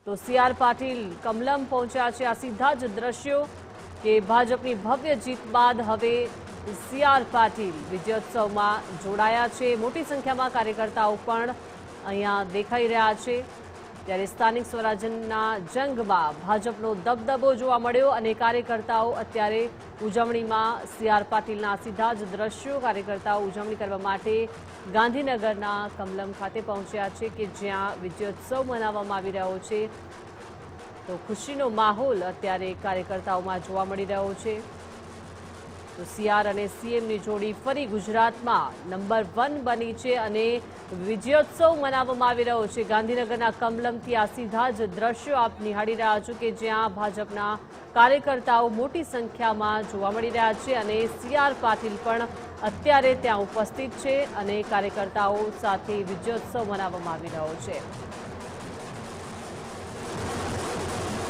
તો સી.આર. પાટીલ કમલમ પહોંચ્યા છે। આ સીધા જ દ્રશ્યો કે ભાજપની ભવ્ય જીત બાદ હવે સી.આર. પાટીલ વિજયોત્સવમાં જોડાયા છે। મોટી સંખ્યામાં કાર્યકર્તાઓ પણ અહીંયા દેખાઈ રહ્યા છે। ત્યારે સ્થાનિક સ્વરાજ્યના જંગમાં ભાજપનો દબદબો જોવા મળ્યો અને કાર્યકર્તાઓ અત્યારે ઉજવણીમાં સી.આર. પાટીલના સીધા જ દ્રશ્યો કાર્યકર્તાઓ ઉજવણી કરવા માટે ગાંધીનગરના કમલમ ખાતે પહોંચ્યા છે કે જ્યાં વિજયોત્સવ મનાવવામાં આવી રહ્યો છે। તો ખુશીનો માહોલ અત્યારે કાર્યકર્તાઓમાં જોવા મળી રહ્યો છે। તો સી.આર. અને સી.એમની જોડી ફરી ગુજરાતમાં નંબર 1 બની છે અને વિજયોત્સવ મનાવવામાં આવી રહ્યો છે। ગાંધીનગરના કમલમથી આ સીધા જ દ્રશ્યો આપ નિહાળી રહ્યા છો કે જ્યાં ભાજપના કાર્યકર્તાઓ મોટી સંખ્યામાં જોવા મળી રહ્યા છે અને સી.આર. પાટીલ પણ અત્યારે ત્યાં ઉપસ્થિત છે અને કાર્યકર્તાઓ સાથે વિજયોત્સવ મનાવવામાં આવી રહ્યો છે।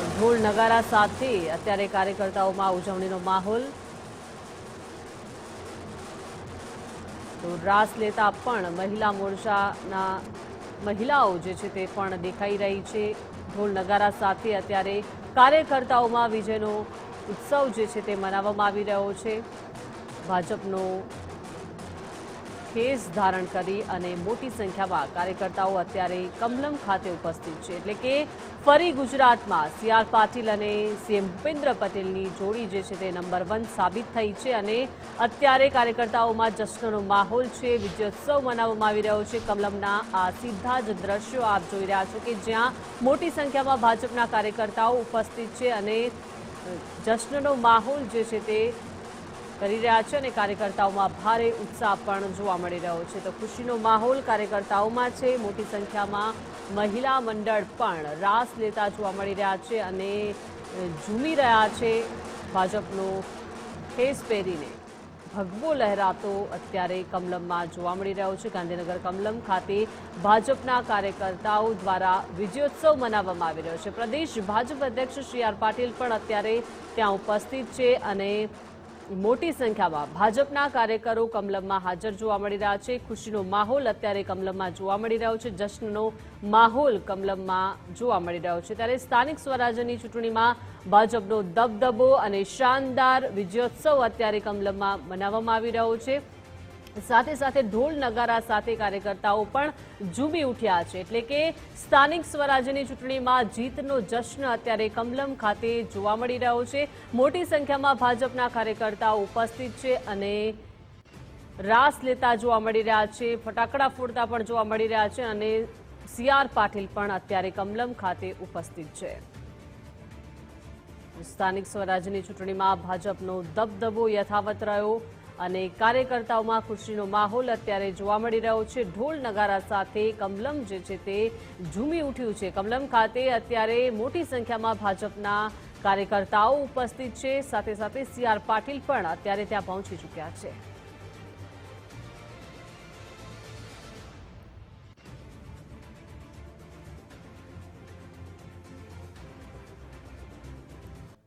ઢોલ નગારા સાથે અત્યારે કાર્યકર્તાઓમાં ઉજવણીનો માહોલ। તો રાસ લેતા પણ મહિલા મોરચાના મહિલાઓ જે છે તે પણ દેખાઈ રહી છે। ઢોલ નગારા સાથે અત્યારે કાર્યકર્તાઓમાં વિજયનો ઉત્સવ જે છે તે મનાવવામાં આવી રહ્યો છે। ભાજપનો ખેસ ધારણ કરી અને મોટી સંખ્યામાં કાર્યકર્તાઓ અત્યારે કમલમ ખાતે ઉપસ્થિત છે। એટલે કે ફરી ગુજરાતમાં સી.આર. પાટીલ અને સીએમ ભૂપેન્દ્ર પટેલની જોડી જે છે તે નંબર 1 સાબિત થઈ છે અને અત્યારે કાર્યકર્તાઓમાં જશ્નનો માહોલ છે। વિજયોત્સવ મનાવવામાં આવી રહ્યો છે। કમલમના આ સીધા જ દ્રશ્યો આપ જોઈ રહ્યા છો કે જ્યાં મોટી સંખ્યામાં ભાજપના કાર્યકર્તાઓ ઉપસ્થિત છે અને જશ્નનો માહોલ જે છે તે કરી રહ્યા છે અને કાર્યકર્તાઓમાં ભારે ઉત્સાહ પણ જોવા મળી રહ્યો છે। તો ખુશીનો માહોલ કાર્યકર્તાઓમાં છે। મોટી સંખ્યામાં મહિલા મંડળ પણ રાસ લેતા જોવા મળી રહ્યા છે અને ઝૂમી રહ્યા છે। ભાજપનો ખેસ પહેરીને ભગવો લહેરાતો અત્યારે કમલમમાં જોવા મળી રહ્યો છે। ગાંધીનગર કમલમ ખાતે ભાજપના કાર્યકર્તાઓ દ્વારા વિજયોત્સવ મનાવવામાં આવી રહ્યો છે। પ્રદેશ ભાજપ અધ્યક્ષ સી.આર. પાટીલ પણ અત્યારે ત્યાં ઉપસ્થિત છે અને મોટી સંખ્યામાં ભાજપના કાર્યકરો કમલમમાં હાજર જોવા મળી રહ્યા છે। ખુશીનો માહોલ અત્યારે કમલમમાં જોવા મળી રહ્યો છે। જશ્નનો માહોલ કમલમમાં જોવા મળી રહ્યો છે। ત્યારે સ્થાનિક સ્વરાજ્યની ચૂંટણીમાં ભાજપનો દબદબો અને શાનદાર વિજયોત્સવ અત્યારે કમલમમાં મનાવવામાં આવી રહ્યો છે। સાથે સાથે ઢોલ નગારા સાથે કાર્યકર્તાઓ પણ ઝૂમી ઉઠ્યા છે। એટલે કે સ્થાનિક સ્વરાજ્યની ચૂંટણીમાં જીતનો જશ્ન અત્યારે કમલમ ખાતે જોવા મળી રહ્યો છે। મોટી સંખ્યામાં ભાજપના કાર્યકર્તાઓ ઉપસ્થિત છે અને રાસ લેતા જોવા મળી રહ્યા છે। ફટાકડા ફોડતા પણ જોવા મળી રહ્યા છે અને સી.આર. પાટીલ પણ અત્યારે કમલમ ખાતે ઉપસ્થિત છે। સ્થાનિક સ્વરાજ્યની ચૂંટણીમાં ભાજપનો દબદબો યથાવત રહ્યો અને કાર્યકર્તાઓમાં ખુશીનો માહોલ અત્યારે જોવા મળી રહ્યો છે। ઢોલ નગારા સાથે કમલમ જે છે તે ઝૂમી ઉઠ્યું છે। કમલમ ખાતે અત્યારે મોટી સંખ્યામાં ભાજપના કાર્યકર્તાઓ ઉપસ્થિત છે। સાથે સાથે સી.આર. પાટીલ પણ અત્યારે ત્યાં પહોંચી ચૂક્યા છે।